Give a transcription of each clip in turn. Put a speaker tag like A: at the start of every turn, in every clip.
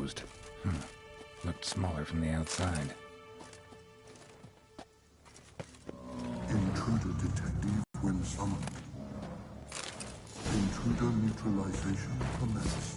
A: closed. Looked smaller from the outside.
B: Intruder detective when summoned. Intruder neutralization commenced.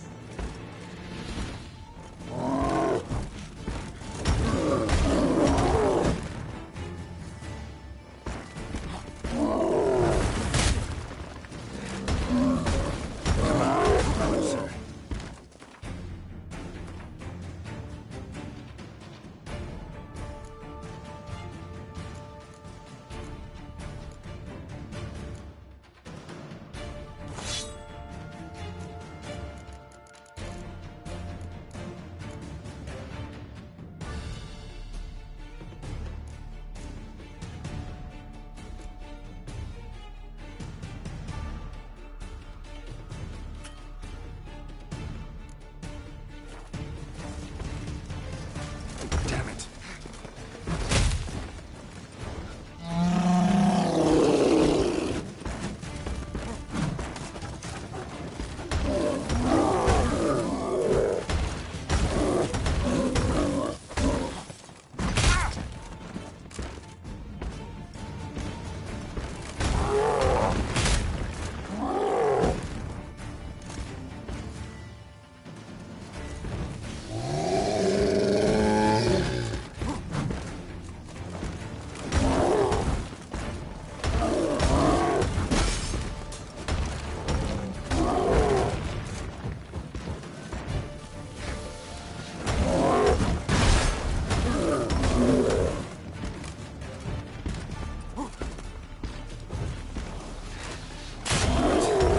A: Damn it.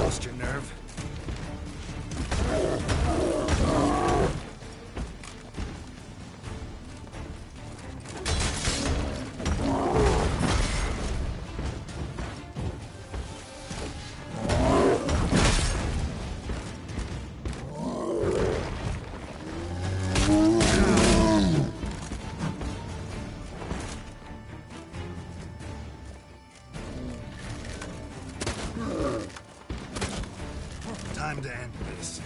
A: Lost your nerve? Time to end this.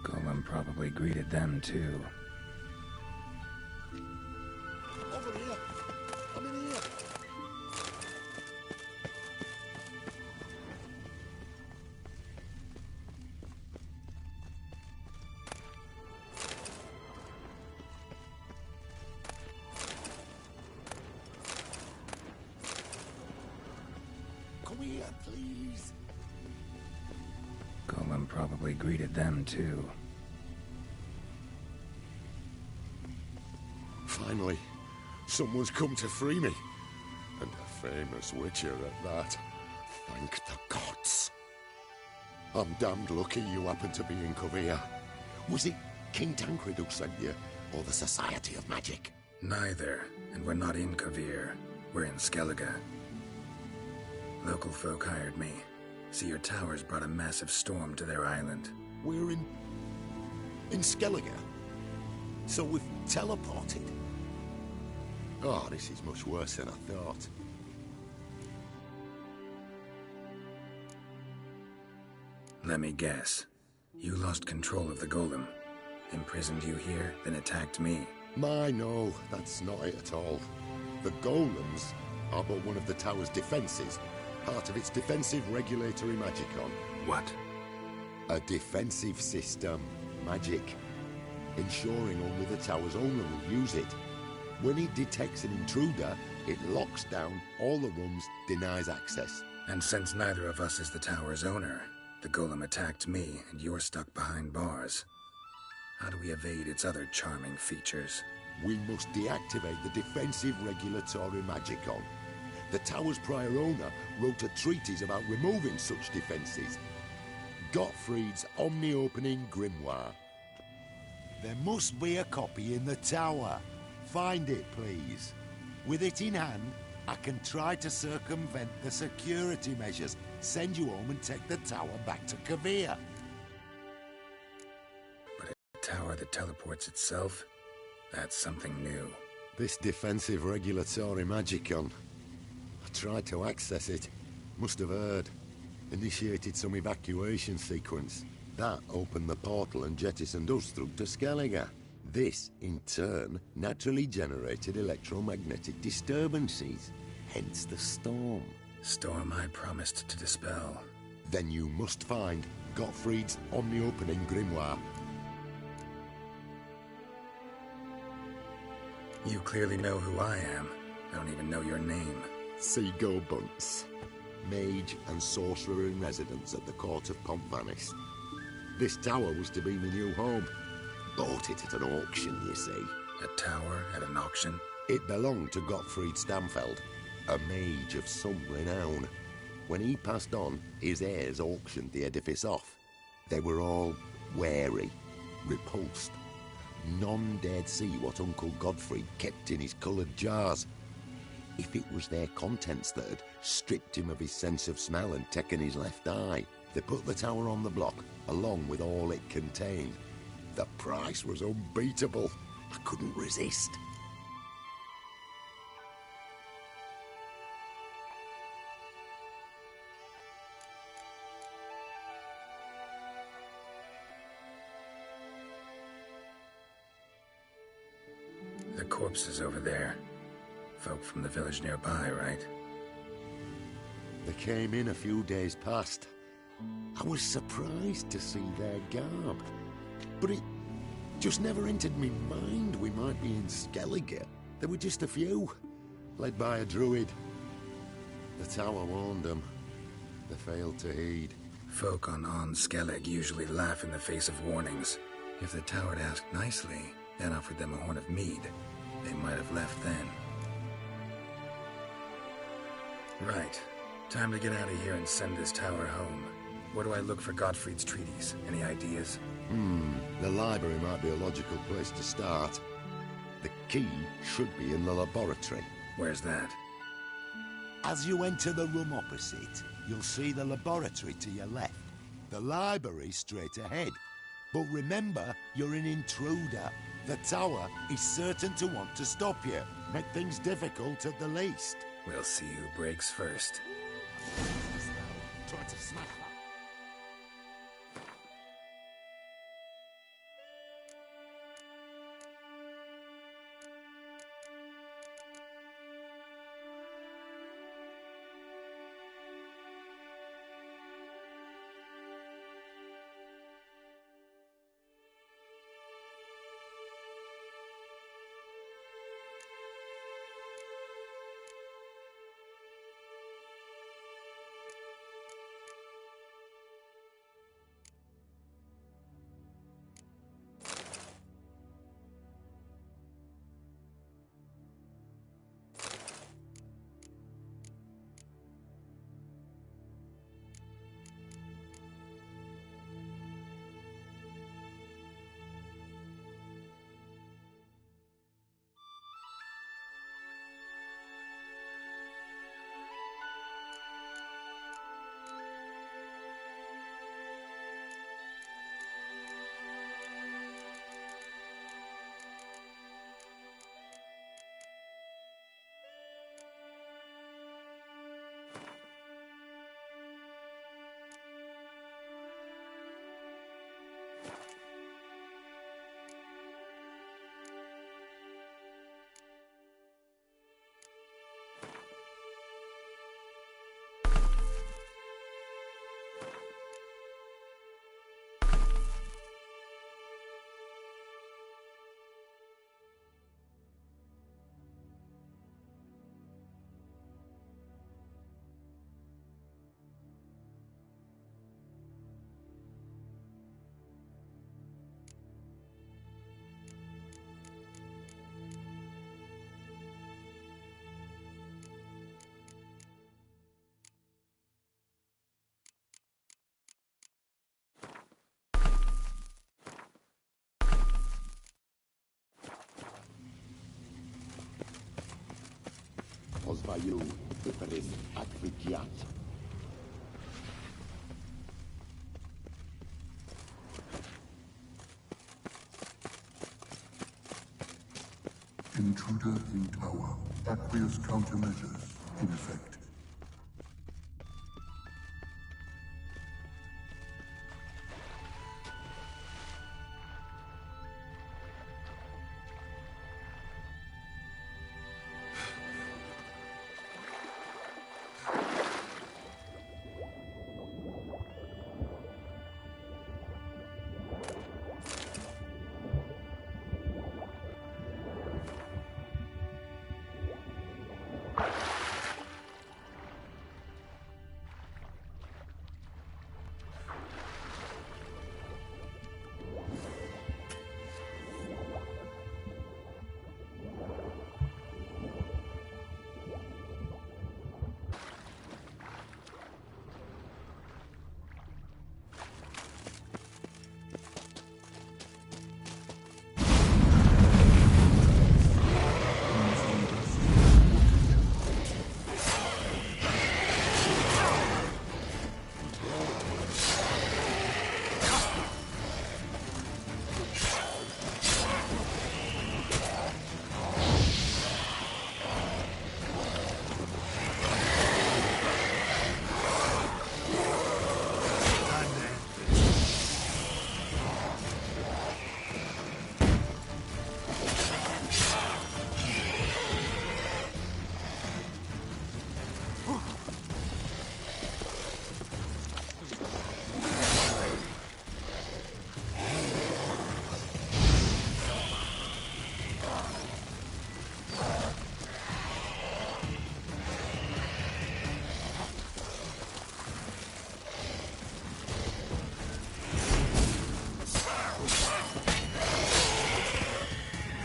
A: Golem probably greeted them too.
B: Over here! Come in here! Come here, please!
A: Golem probably greeted them too.
B: Finally, someone's come to free me. And a famous witcher at that. Thank the gods. I'm damned lucky you happen to be in Kovir. Was it King Tancred who sent you, or the Society of Magic?
A: Neither, and we're not in Kovir. We're in Skellige. Local folk hired me. See, your towers brought a massive storm to their island.
B: We're in Skellige? So we've teleported? Oh, this is much worse than I thought.
A: Let me guess. You lost control of the golem. Imprisoned you here, then attacked me.
B: No, that's not it at all. The golems are but one of the tower's defences, part of its defensive regulatory magicon.
A: What?
B: A defensive system, magic, ensuring only the tower's owner will use it. When it detects an intruder, it locks down all the rooms, denies access.
A: And since neither of us is the tower's owner, the golem attacked me and you're stuck behind bars. How do we evade its other charming features?
B: We must deactivate the defensive regulatory magicon. The tower's prior owner wrote a treatise about removing such defences. Gottfried's omni-opening grimoire. There must be a copy in the tower. Find it, please. With it in hand, I can try to circumvent the security measures, send you home and take the tower back to Kavir.
A: But a tower that teleports itself? That's something new.
B: This defensive regulatory magicon. I tried to access it. Must have heard. Initiated some evacuation sequence. That opened the portal and jettisoned us through to Skellige. This, in turn, naturally generated electromagnetic disturbances. Hence the storm.
A: Storm I promised to dispel.
B: Then you must find Gottfried's omni-opening grimoire.
A: You clearly know who I am. I don't even know your name.
B: Seagull Bunce. Mage and sorcerer in residence at the court of Pontvanis. This tower was to be my new home. Bought it at an auction, you see.
A: A tower at an auction?
B: It belonged to Gottfried Stamfeld, a mage of some renown. When he passed on, his heirs auctioned the edifice off. They were all wary, repulsed. None dared see what Uncle Godfrey kept in his coloured jars. If it was their contents that had stripped him of his sense of smell and taken his left eye, they put the tower on the block, along with all it contained. The price was unbeatable. I couldn't resist.
A: The corpses over there. Folk from the village nearby, right?
B: They came in a few days past. I was surprised to see their garb. But it just never entered me mind we might be in Skellige. There were just a few, led by a druid. The tower warned them. They failed to heed.
A: Folk on Skellig usually laugh in the face of warnings. If the tower had asked nicely, and offered them a horn of mead, they might have left then. Right. Time to get out of here and send this tower home. Where do I look for Gottfried's treatise? Any ideas?
B: The library might be a logical place to start. The key should be in the laboratory.
A: Where's that?
B: As you enter the room opposite, you'll see the laboratory to your left. The library straight ahead. But remember, you're an intruder. The tower is certain to want to stop you. Make things difficult at the least.
A: We'll see who breaks first.
B: Try to smash that. Bayou, Hyperis Advigiat.
C: Intruder in tower. Aqueous countermeasures in effect.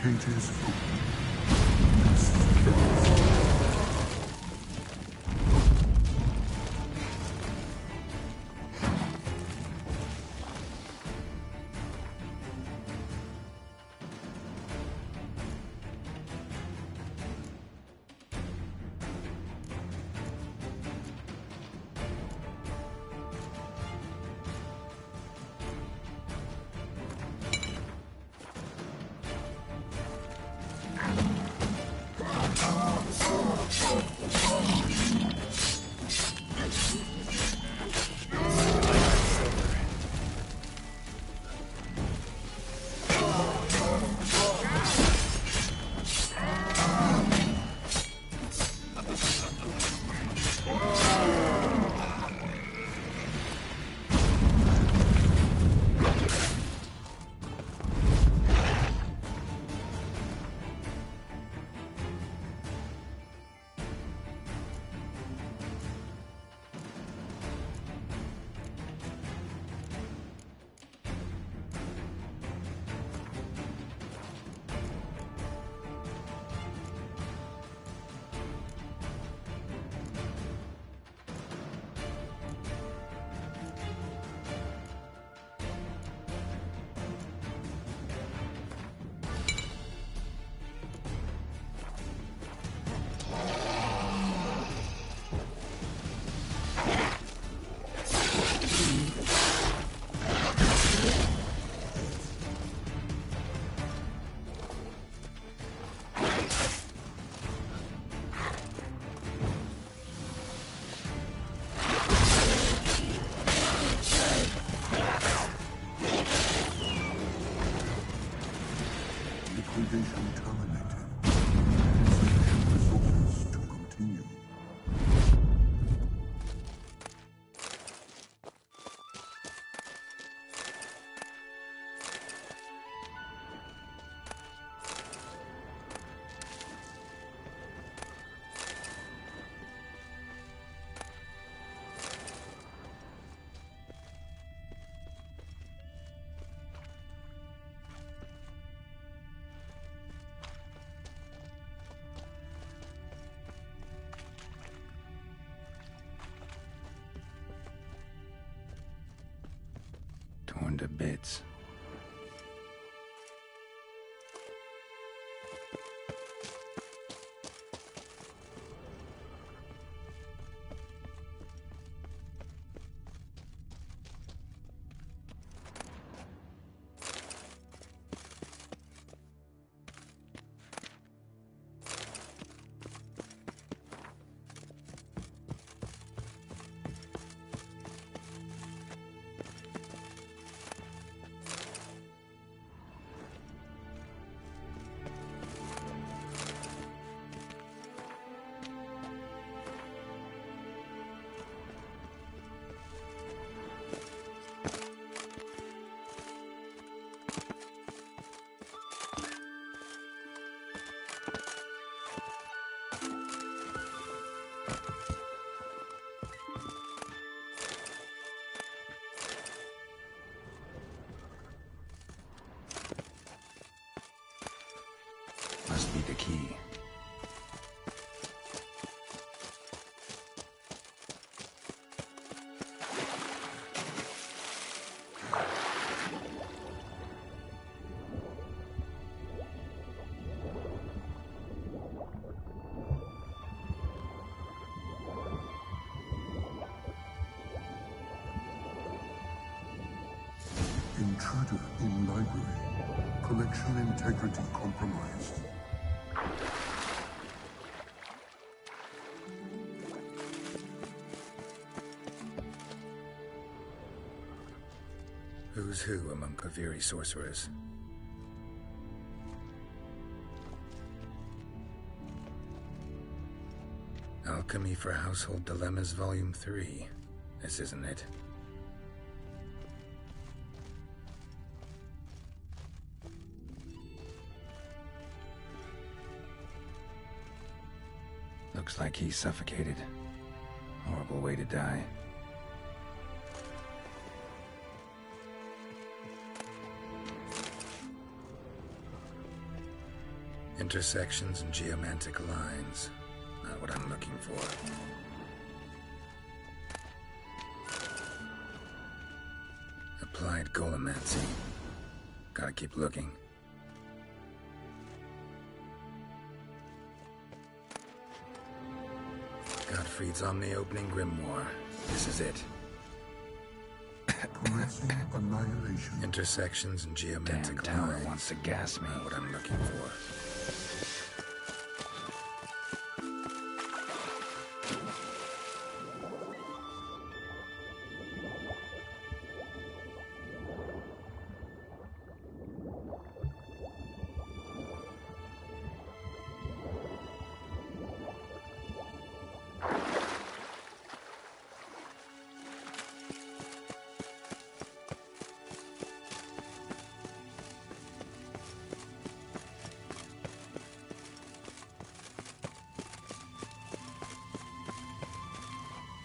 C: Cages liquidation terminated. Insufficient resources to continue.
A: Torn to bits. key.
C: Intruder in library. Collection integrity compromised.
A: Who's who among Kaviri sorcerers? Alchemy for Household Dilemmas, Volume 3. This isn't it. Looks like he's suffocated. Horrible way to die. Intersections and geomantic lines. Not what I'm looking for. Applied golemancy. Gotta keep looking. Gottfried's Omni-Opening Grimoire. This is it.
C: Commencing annihilation.
A: Intersections and geomantic
D: Damn tower
A: lines.
D: wants to gas me.
A: Not what I'm looking for.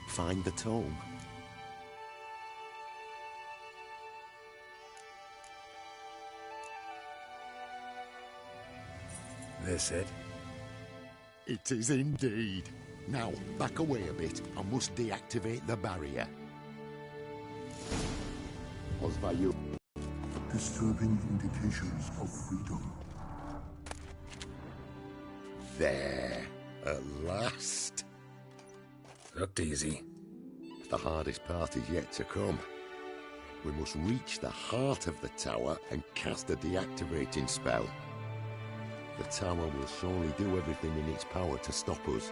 B: Find the tome.
A: This it?
B: It is indeed. Now, back away a bit. I must deactivate the barrier. Osvayu.
C: Disturbing indications of freedom.
B: There. At last.
A: Looked easy.
B: The hardest part is yet to come. We must reach the heart of the tower and cast a deactivating spell. The tower will surely do everything in its power to stop us.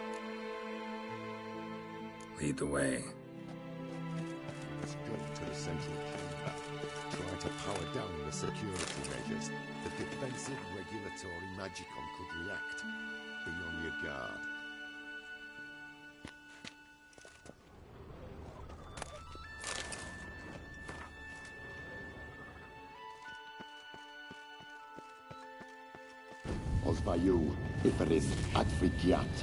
A: Lead the way.
B: Straight to the central chamber. Try to power down the security measures. The defensive regulatory magicon could react. Be on your guard. Osvayu, Iferis, Advigiat.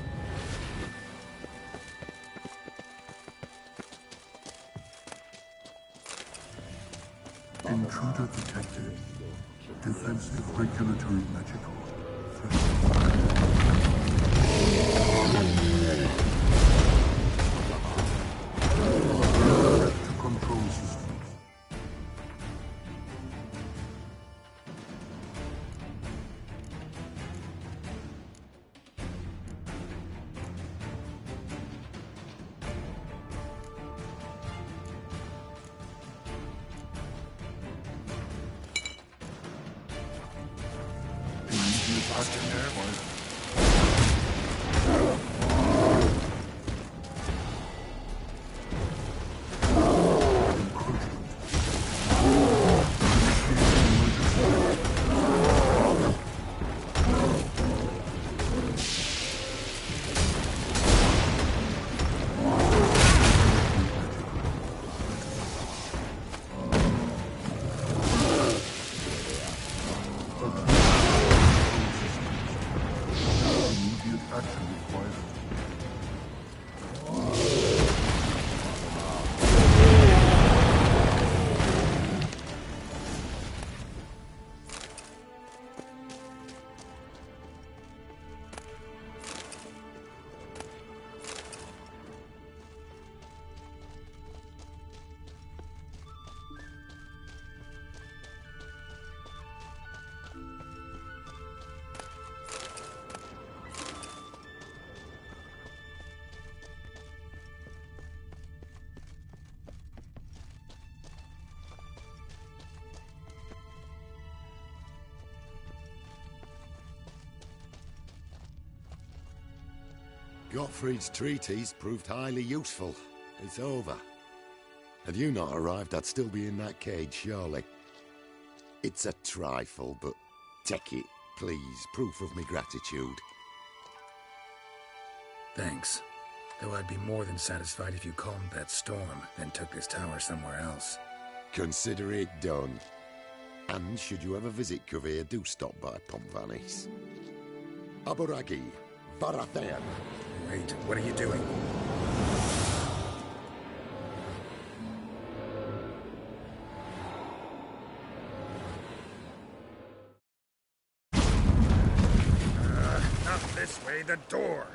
C: Intruder detected. Defensive regulatory magical. Threat to control systems.
B: Gottfried's treatise proved highly useful. It's over. Had you not arrived, I'd still be in that cage, surely. It's a trifle, but take it, please. Proof of me gratitude.
A: Thanks. Though I'd be more than satisfied if you calmed that storm, then took this tower somewhere else.
B: Consider it done. And should you ever visit Kuvir, do stop by Pompvanis. Aburagi, Varathan.
A: Wait, what are you doing? Not this way, the door!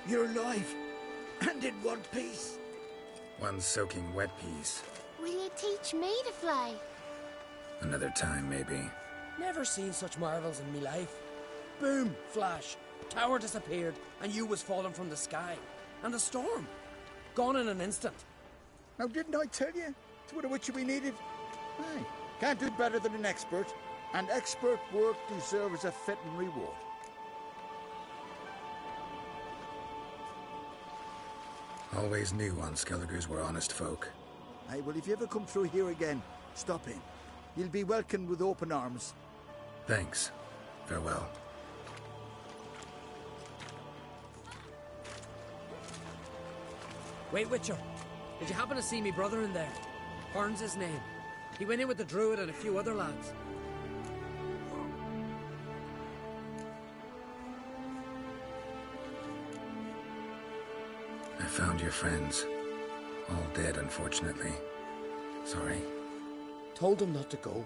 D: You're alive, and in one piece.
A: One soaking wet piece.
E: Will you teach me to fly?
A: Another time, maybe.
F: Never seen such marvels in me life. Boom, flash, tower disappeared, and you was falling from the sky. And the storm, gone in an instant.
D: Now, didn't I tell you? It's what a witcher we needed. Aye, can't do better than an expert, and expert work deserves a fitting reward.
A: Always knew on Skelligers were honest folk.
D: Aye, well, if you ever come through here again, stop in. You'll be welcomed with open arms.
A: Thanks. Farewell.
F: Wait, Witcher. Did you happen to see me brother in there? Horn's his name. He went in with the druid and a few other lads.
A: I found your friends. All dead, unfortunately. Sorry.
F: Told him not to go,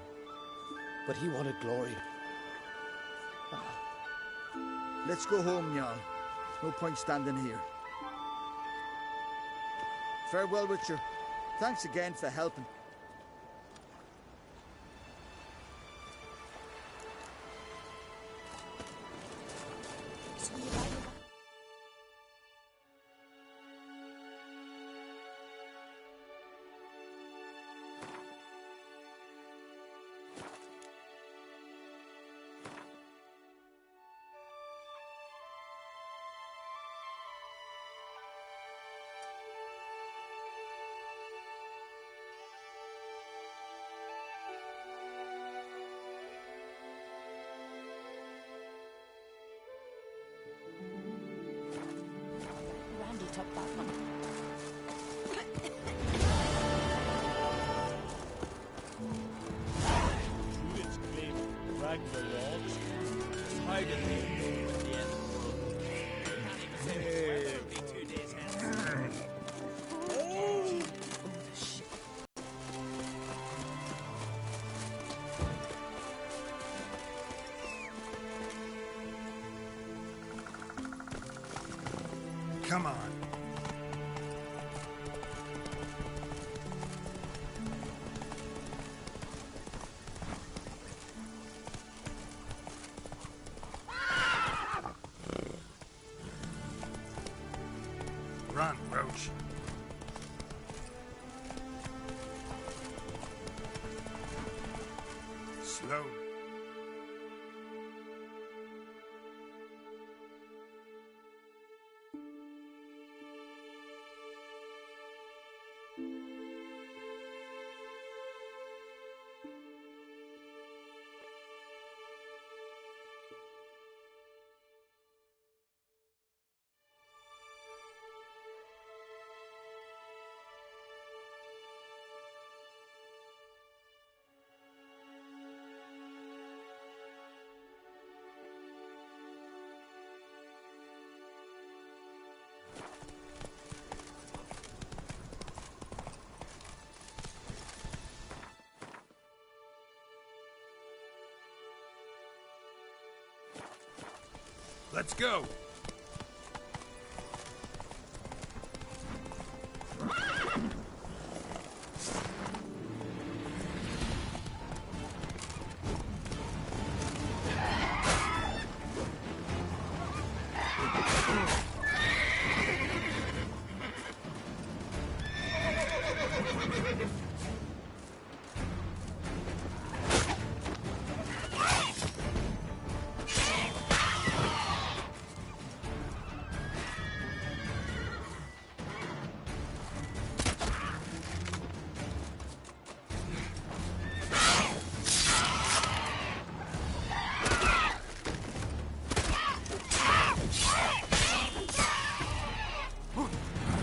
F: but he wanted glory.
D: Let's go home, Jarl. No point standing here. Farewell, Witcher. Thanks again for helping.
E: Randy took that one.
G: Druids claim Ragnarok. Hide it here at the end of the world. Can't even say the weather will be 2 days hence.
A: Come on. Run, Roach. Slow.
H: Let's go.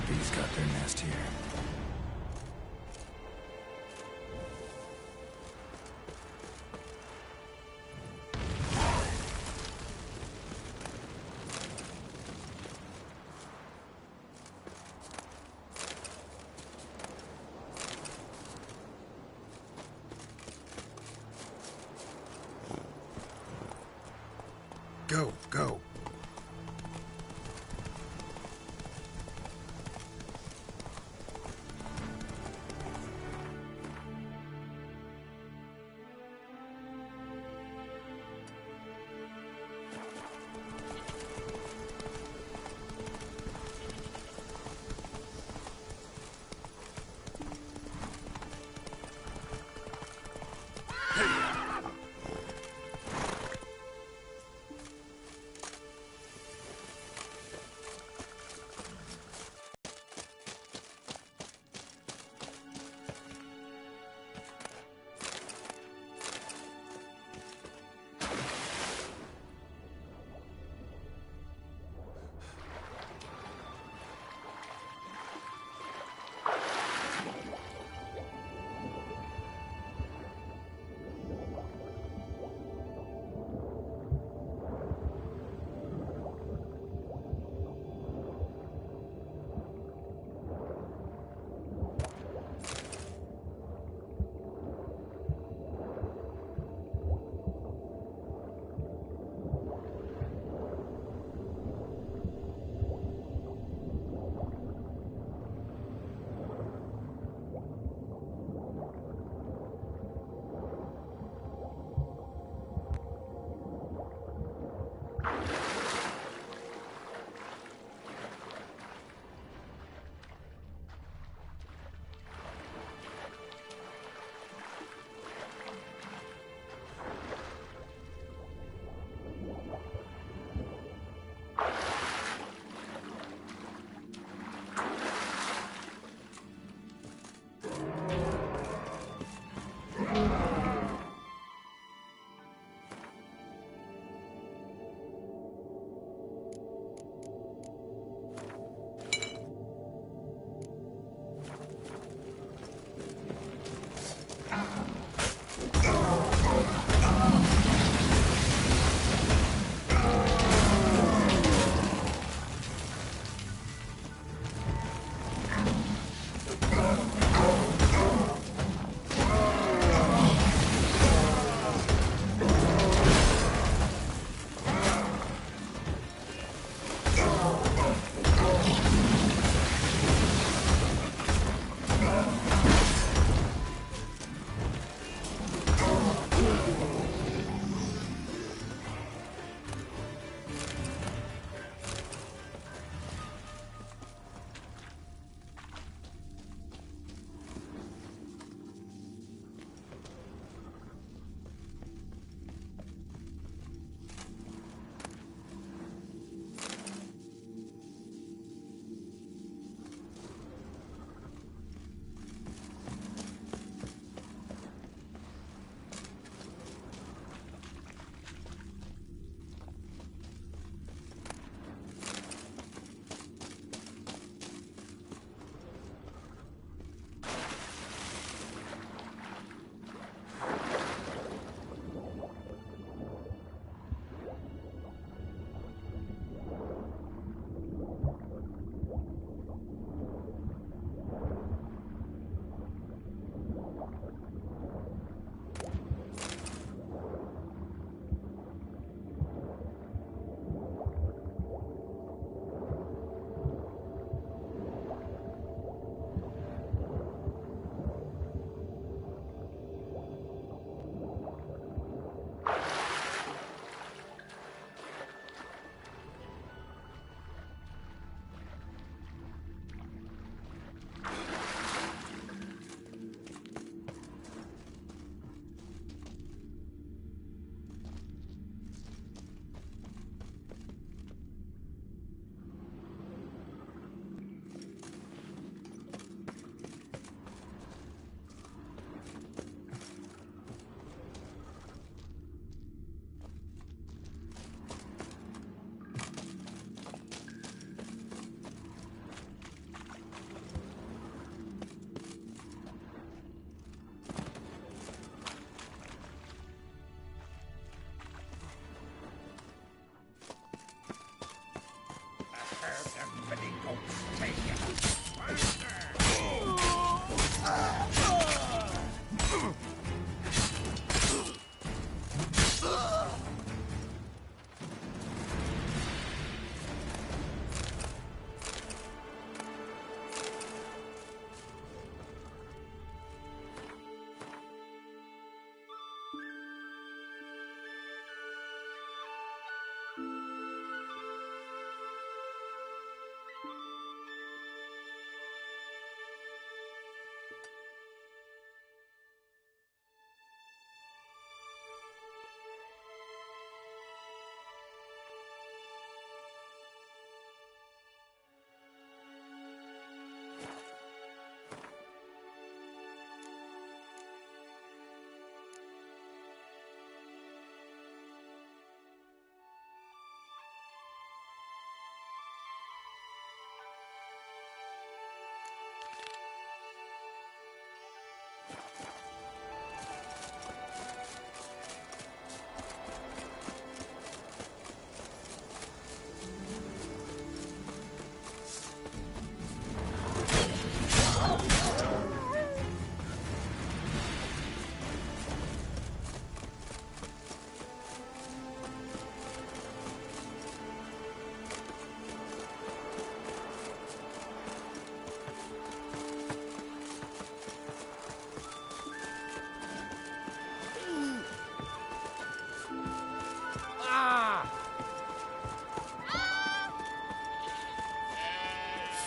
A: Bees got their nest here. Go, go.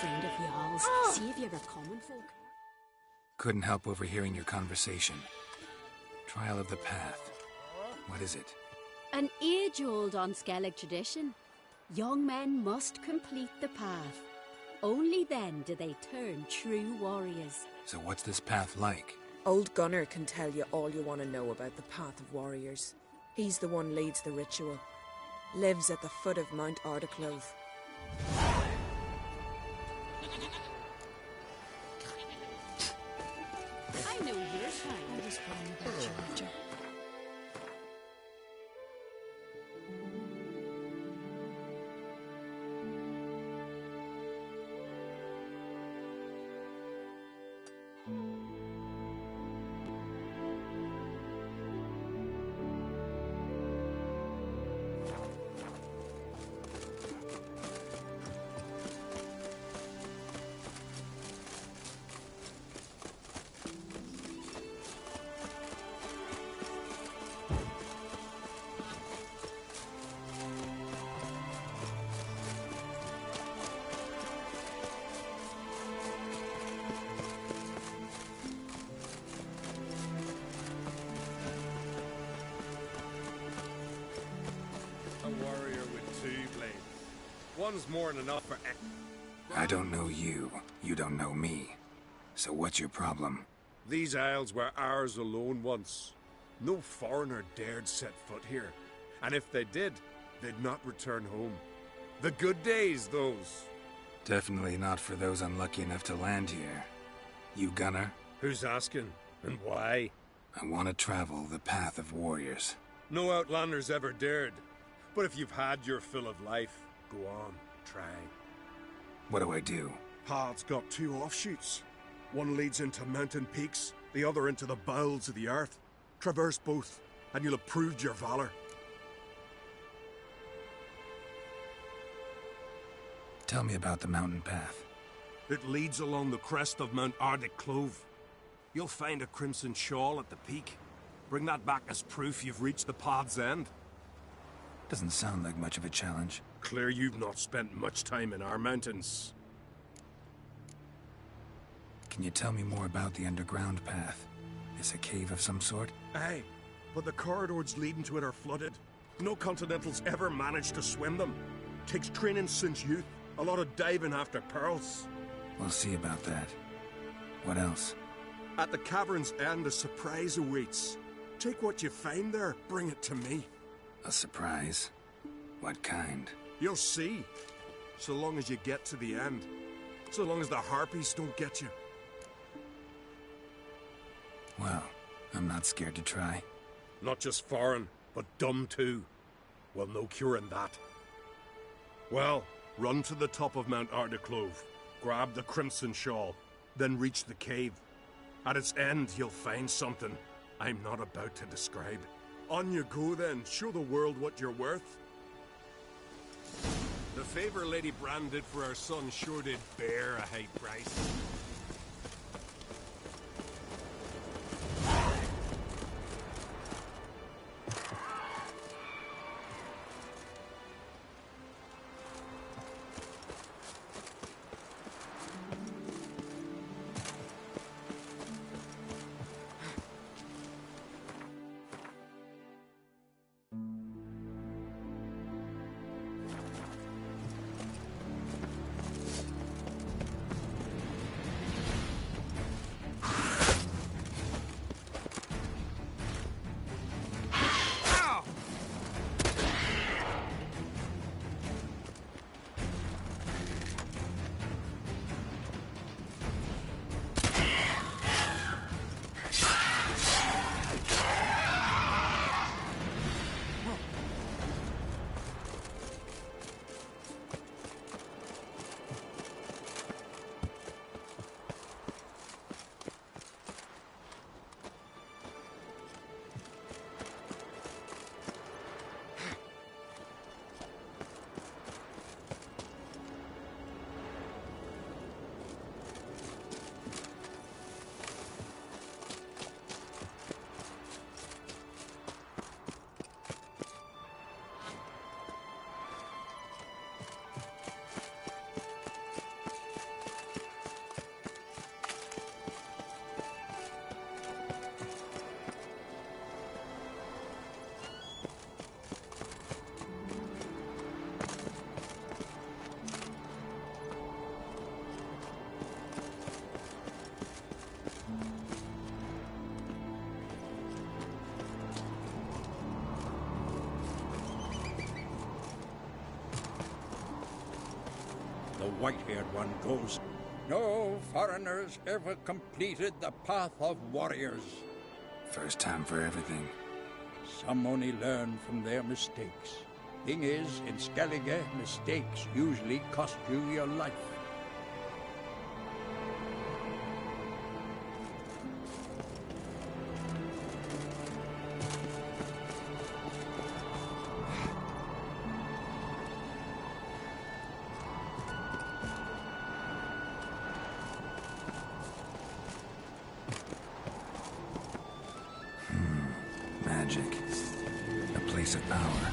H: friend of y'all's. See if you're common folk.
A: Couldn't help overhearing your conversation. Trial of the Path. What is it?
H: An age-old Unskellig tradition. Young men must complete the path. Only then do they turn true warriors.
A: So what's this path like?
I: Old Gunnar can tell you all you want to know about the Path of Warriors. He's the one leads the ritual. Lives at the foot of Mount Ardaclove.
H: I know your time.
I: I was wrong about you, Roger.
B: A warrior with 2 blades. One's more than enough for...
A: I don't know you. You don't know me. So what's your problem?
B: These isles were ours alone once. No foreigner dared set foot here. And if they did, they'd not return home. The good days, those.
A: Definitely not for those unlucky enough to land here. You Gunnar?
B: Who's asking? And why?
A: I want to travel the path of warriors.
B: No outlanders ever dared. But if you've had your fill of life, go on, try.
A: What do I do?
B: Path's got 2 offshoots. One leads into mountain peaks, the other into the bowels of the earth. Traverse both, and you'll have proved your valor.
A: Tell me about the mountain path.
B: It leads along the crest of Mount Ardaclove. You'll find a crimson shawl at the peak. Bring that back as proof you've reached the path's end.
A: Doesn't sound like much of a challenge.
B: Clear you've not spent much time in our mountains.
A: Can you tell me more about the underground path? Is a cave of some sort?
B: Aye, but the corridors leading to it are flooded. No Continentals ever managed to swim them. Takes training since youth. A lot of diving after pearls.
A: We'll see about that. What else?
B: At the cavern's end, a surprise awaits. Take what you find there, bring it to me.
A: A surprise? What kind?
B: You'll see. So long as you get to the end. So long as the harpies don't get you.
A: Well, I'm not scared to try.
B: Not just foreign, but dumb too. Well, no curing that. Well, run to the top of Mount Ardaclove. Grab the crimson shawl. Then reach the cave. At its end, you'll find something I'm not about to describe. On you go then. Show the world what you're worth. The favor Lady Brand did for our son sure did bear a high price.
D: white-haired one goes, no foreigners ever completed the path of warriors.
A: First time for everything.
D: Some only learn from their mistakes. Thing is, in Skellige, mistakes usually cost you your life.
A: Magic. A place of power.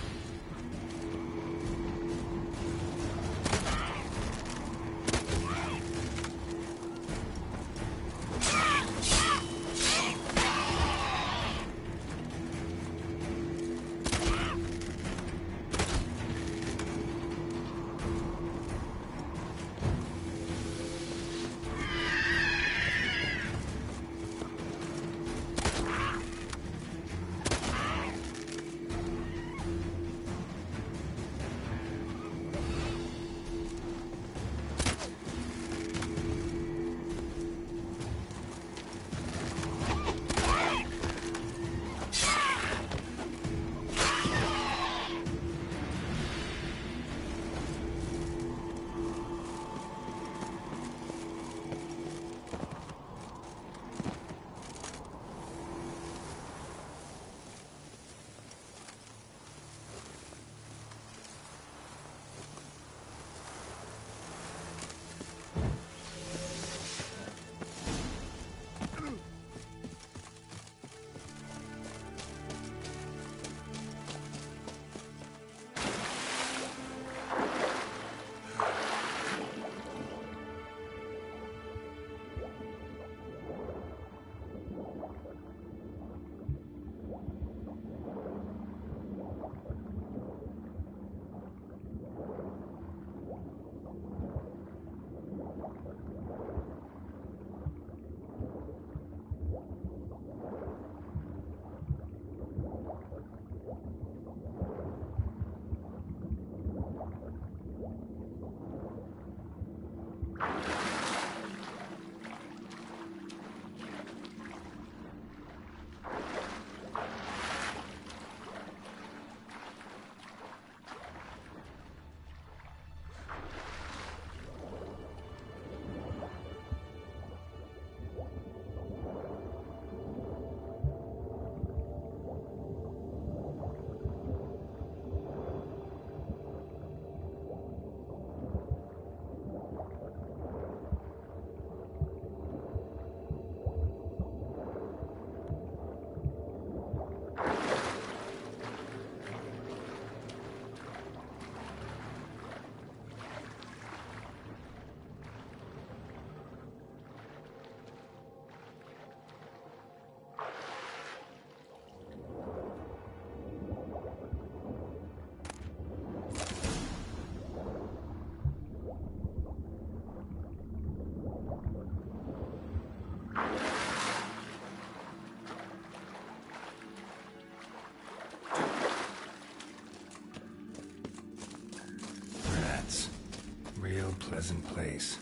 A: Real pleasant place.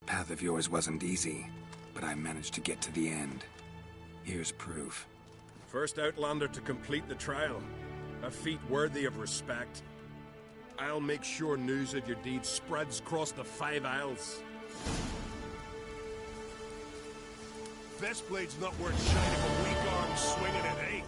A: Path of yours wasn't easy, but I managed to get to the end. Here's proof.
J: First Outlander to complete the trial. A feat worthy of respect. I'll make sure news of your deeds spreads across the 5 Isles.
K: Bestblade's not worth shining a weak arm swinging it, eh?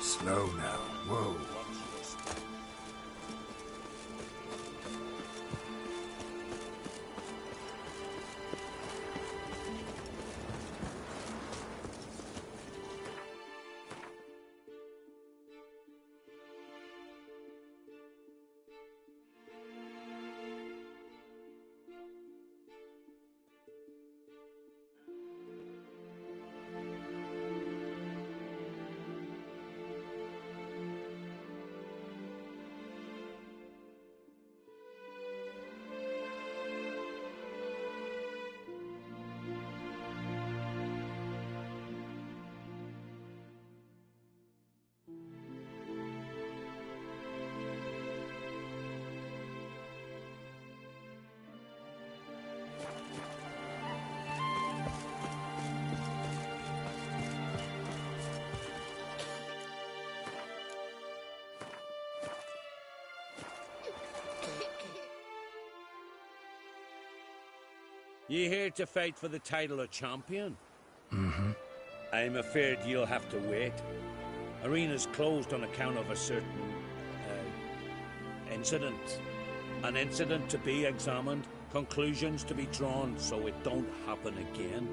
A: Slow now. Whoa.
G: You here to fight for the title of champion?
A: Mm-hmm.
G: I'm afraid you'll have to wait. Arena's closed on account of a certain incident. An incident to be examined, conclusions to be drawn so it don't happen again.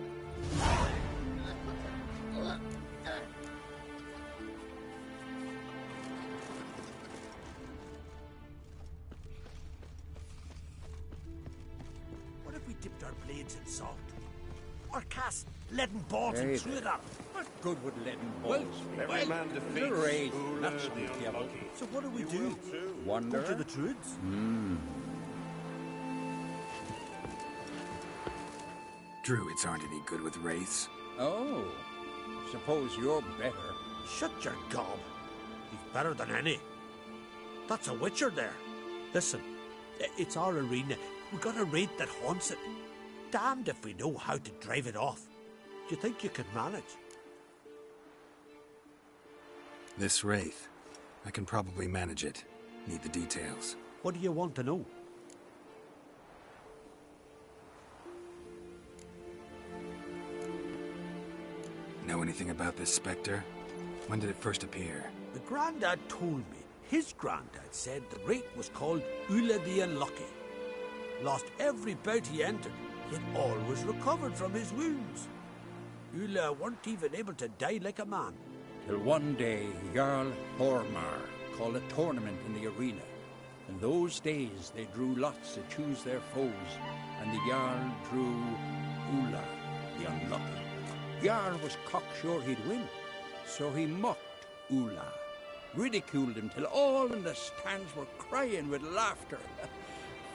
K: What if we dipped our blades in salt? Or cast leaden balls and threw it up?
L: What good would leaden balls be?
K: every man defeats
L: the raid,
K: Ula
L: that's
K: the
L: the devil.
K: unlucky.
D: So what do we do?
L: Wonder.
D: Go to the Druids?
A: Druids aren't any good with wraiths.
L: Oh, suppose you're better.
K: Shut your gob. He's better than any. That's a witcher there. Listen, it's our arena. We got a wraith that haunts it. Damned if we know how to drive it off. Do you think you can manage?
A: This wraith. I can probably manage it. Need the details.
K: What do you want to know?
A: Know anything about this spectre? When did it first appear?
K: The Grandad told me his Grandad said the wraith was called Ula the Unlucky. Lost every bout he entered, yet always recovered from his wounds. Ula weren't even able to die like a man.
L: Till one day, Jarl Hormar called a tournament in the arena. In those days, they drew lots to choose their foes, and the Jarl drew Ula the Unlucky. Jarl was cocksure he'd win, so he mocked Ula, ridiculed him till all in the stands were crying with laughter.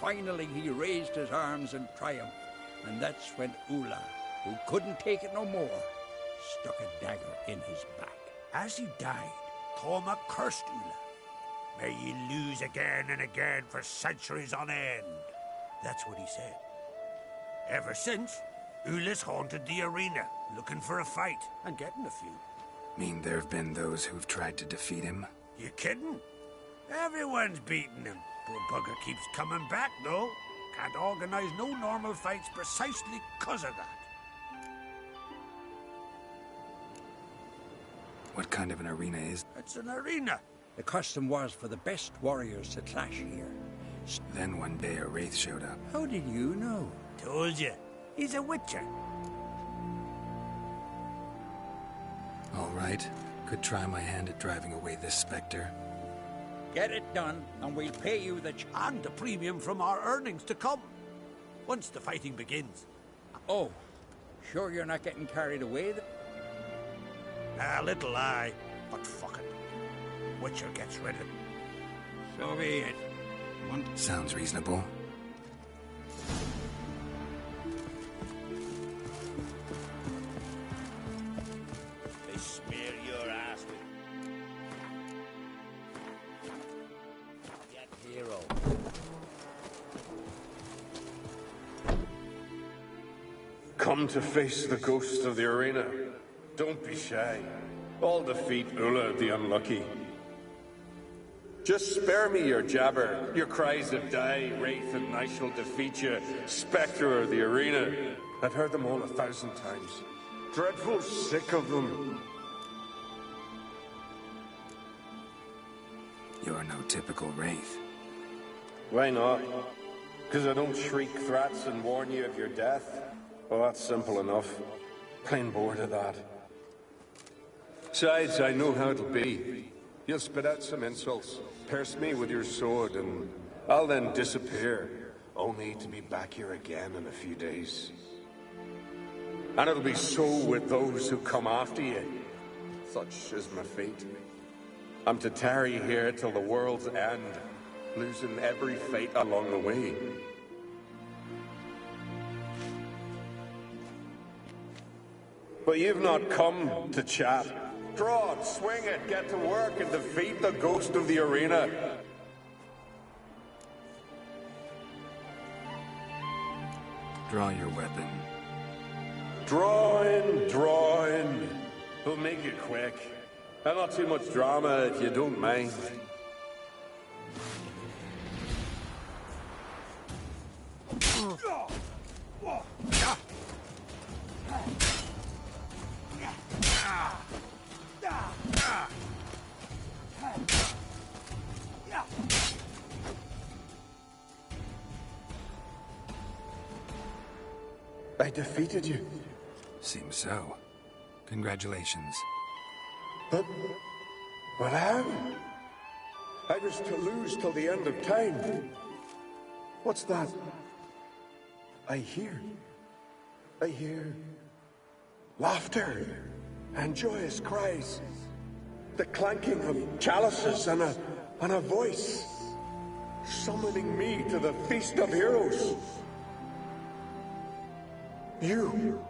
L: finally he raised his arms in triumph, and that's when Ula, who couldn't take it no more, stuck a dagger in his back.
K: As he died, Thoma cursed Ula. May ye lose again and again for centuries on end. That's what he said. Ever since, Ula's haunted the arena, looking for a fight, and getting a few.
A: Mean there have been those who've tried to defeat him?
K: You kidding? Everyone's beating him. Poor bugger keeps coming back, though. Can't organize no normal fights precisely 'cause of that.
A: What kind of an arena is?
K: It's an arena.
L: The custom was for the best warriors to clash here.
A: Then one day a wraith showed up.
L: How did you know?
K: Told you. He's a witcher.
A: All right. Could try my hand at driving away this specter.
L: Get it done, and we'll pay you
K: and the premium from our earnings to come. Once the fighting begins.
L: Oh, sure you're not getting carried away?
K: A little lie, but fuck it. Witcher gets rid of it.
L: So be it.
A: Sounds reasonable.
G: They smear your ass with that hero.
J: Come to face the ghost of the arena. Don't be shy. I'll defeat Ula the Unlucky. Just spare me your jabber, your cries of die, wraith, and I shall defeat you, spectre of the arena. I've heard them all 1,000 times. Dreadful sick of them.
A: You're no typical wraith.
J: Why not? Because I don't shriek threats and warn you of your death? Well, that's simple enough. Plain bored of that. Besides, I know how it'll be. You'll spit out some insults, pierce me with your sword, and I'll then disappear, only to be back here again in a few days. And it'll be so with those who come after you. Such is my fate. I'm to tarry here till the world's end, losing every fate along the way. But you've not come to chat. Draw it, swing it, get to work and defeat the ghost of the arena.
A: Draw your weapon.
J: Draw in, draw in. We'll make it quick. And not too much drama if you don't mind. I defeated you.
A: Seems so. Congratulations.
J: But how? I was to lose till the end of time. What's that? I hear laughter and joyous cries. The clanking of chalices and a voice summoning me to the feast of heroes. You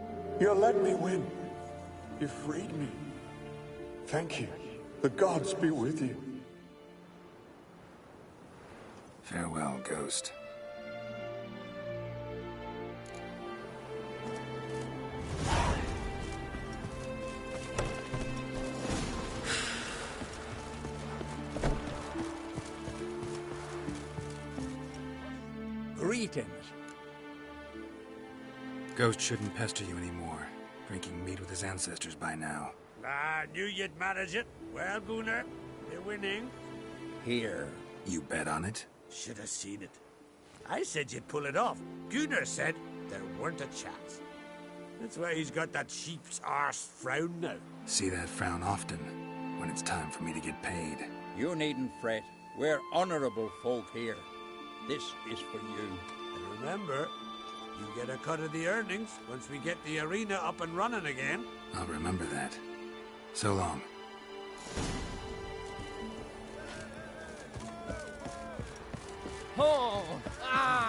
J: let me win. You freed me. Thank you. The gods be with you.
A: Farewell, Ghost.
L: Greetings.
A: Ghost shouldn't pester you anymore. Drinking meat with his ancestors by now.
K: I knew you'd manage it. Well, Gunnar, you're winning.
L: Here.
A: You bet on it?
K: Should have seen it. I said you'd pull it off. Gunnar said there weren't a chance. That's why he's got that sheep's arse frown now.
A: See that frown often, when it's time for me to get paid.
L: You needn't fret. We're honorable folk here. This is for you.
K: And remember, you get a cut of the earnings once we get the arena up and running again.
A: I'll remember that. So long.
F: Oh! Ah!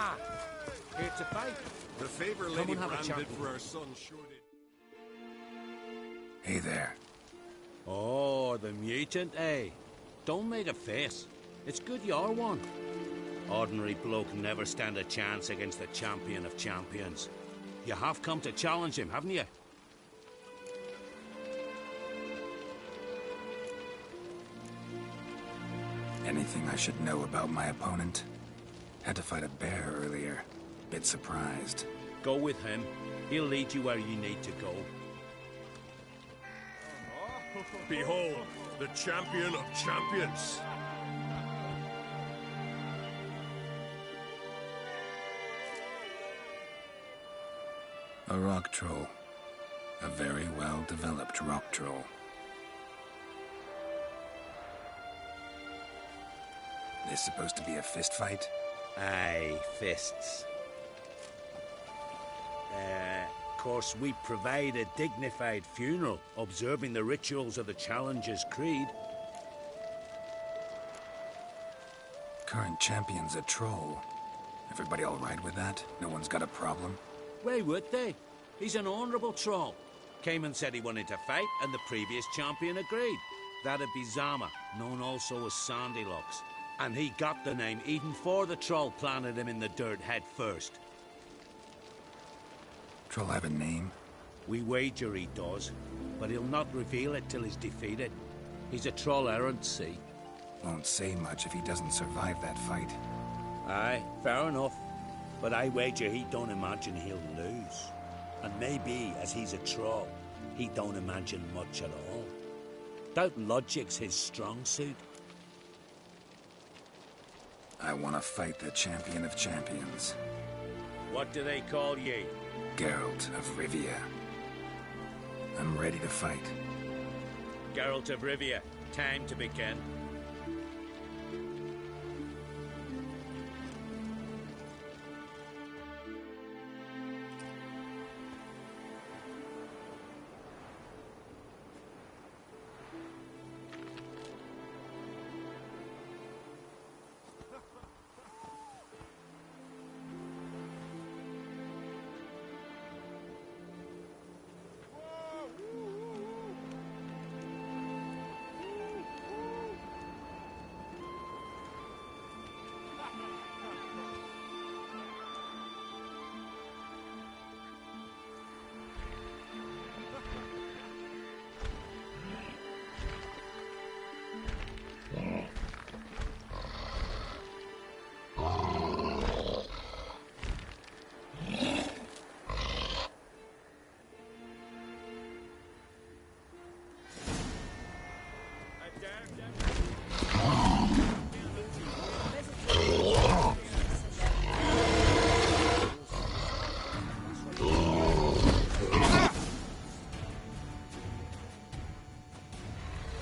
K: It's a fight.
B: The favor
F: Come
B: Lady
F: and have a
B: Bran
F: chat
B: did
F: with
B: for
F: me.
B: her son sure did.
A: Hey there.
K: Oh, the mutant, eh? Don't make a face. It's good you're one. Ordinary bloke can never stand a chance against the champion of champions. You have come to challenge him, haven't you?
A: Anything I should know about my opponent? Had to fight a bear earlier. Bit surprised.
K: Go with him. He'll lead you where you need to go.
B: Behold, the champion of champions.
A: A rock troll. A very well-developed rock troll. This supposed to be a fist fight?
K: Aye, fists. Of course, we provide a dignified funeral, observing the rituals of the Challenger's Creed.
A: Current champion's a troll. Everybody all right with that? No one's got a problem?
K: Why would they? He's an honourable troll. Came and said he wanted to fight, and the previous champion agreed. That'd be Zama, known also as Sandylocks. And he got the name even before the troll planted him in the dirt head first.
A: Troll have a name?
K: We wager he does, but he'll not reveal it till he's defeated. He's a troll errant, see?
A: Won't say much if he doesn't survive that fight.
K: Aye, fair enough. But I wager he don't imagine he'll lose. And maybe, as he's a troll, he don't imagine much at all. Doubt logic's his strong suit.
A: I want to fight the champion of champions.
K: What do they call ye?
A: Geralt of Rivia. I'm ready to fight.
K: Geralt of Rivia. Time to begin.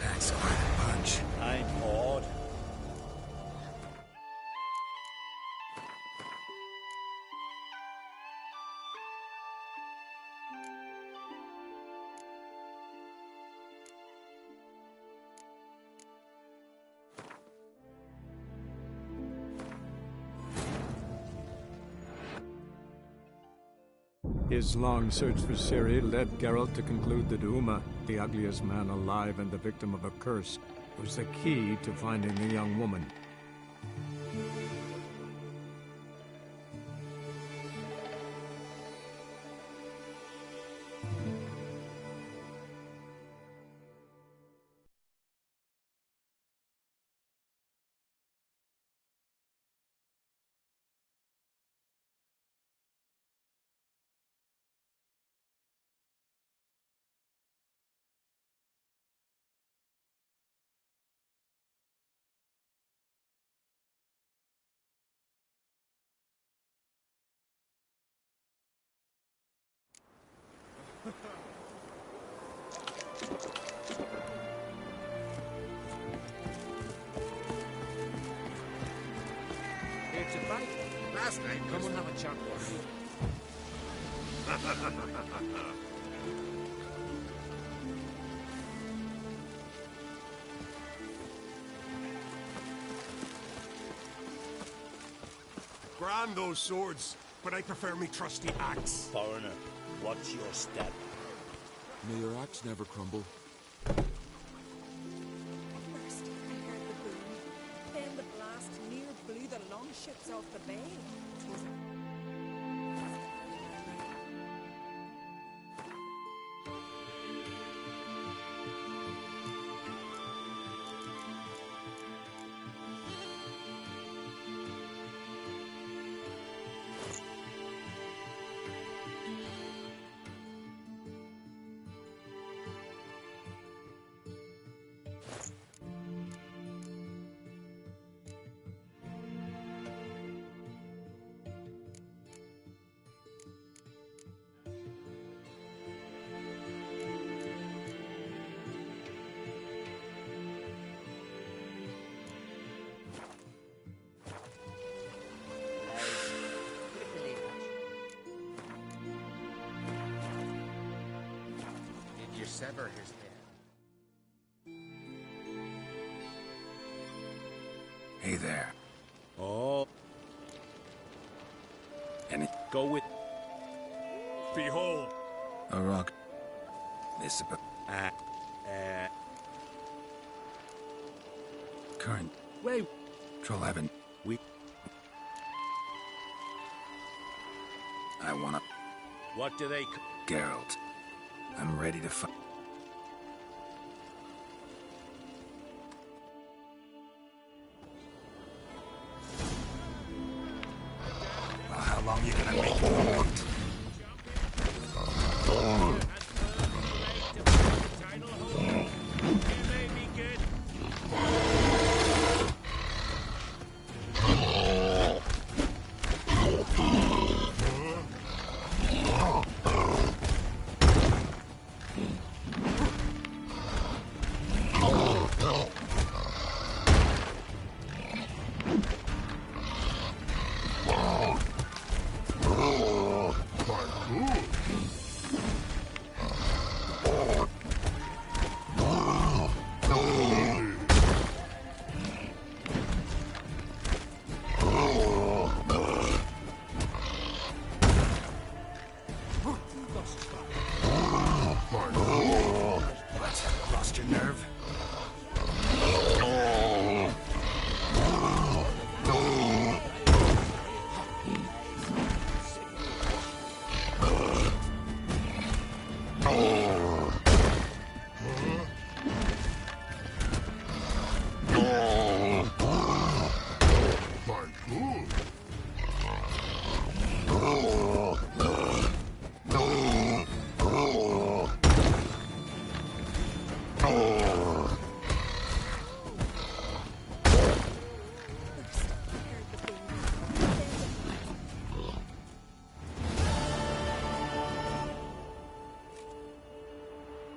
A: That's quite a punch.
K: I'm awed.
M: His long search for Ciri led Geralt to conclude that Uma, the ugliest man alive and the victim of a curse, was the key to finding the young woman.
K: It's a fight.
F: Last night, come and have a chat with me.
B: Grand those swords,
K: but I prefer me trusty axe.
G: Foreigner, what's your step?
N: May your axe never crumble.
I: First, I heard the boom. Then the blast near blew the longships off the bay. 'Twas
A: Did you sever his head? Hey there.
K: Oh.
A: Any?
K: Go with... Behold.
A: A rock. This about current.
K: Wait.
A: Trollhaven.
K: We...
A: I wanna...
K: What do they...
A: Geralt. I'm ready to fight. Well, how long you gonna make me wait? What? Lost your nerve?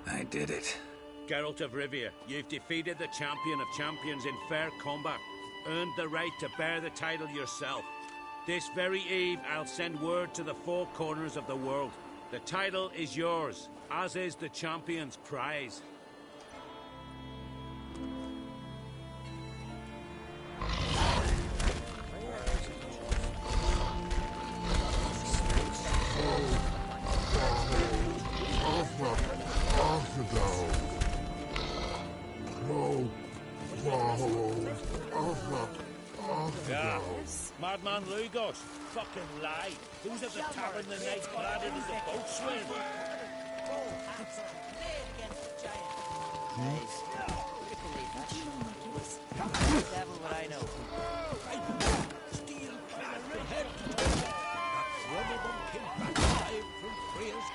A: I did it.
K: Geralt of Rivia, you've defeated the champion of champions in fair combat. Earned the right to bear the title yourself. This very eve, I'll send word to the four corners of the world. The title is yours, as is the champion's prize. Yeah, Madman Lugos, fucking lie. Who's at the tavern the night cladded as a boatswain?
G: Devil would I know.
K: Steel the head. One of them came back alive from Freya's.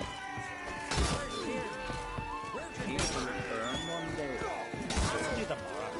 L: He will return one day.
G: Only the morrow.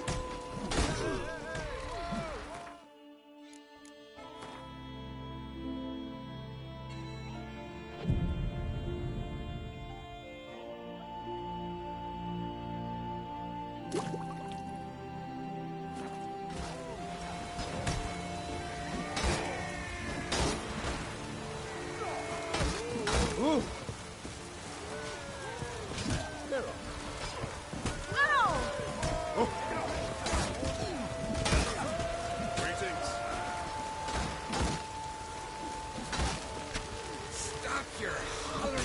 K: Oh.
F: You're hollering.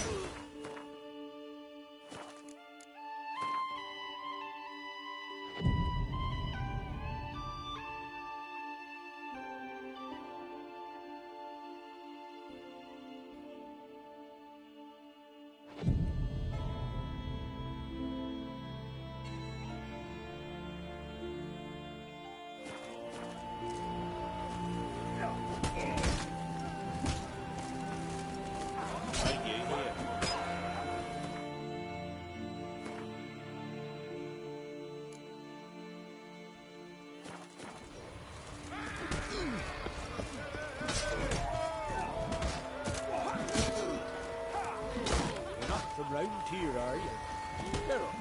K: You're not from round here, are you? Get up.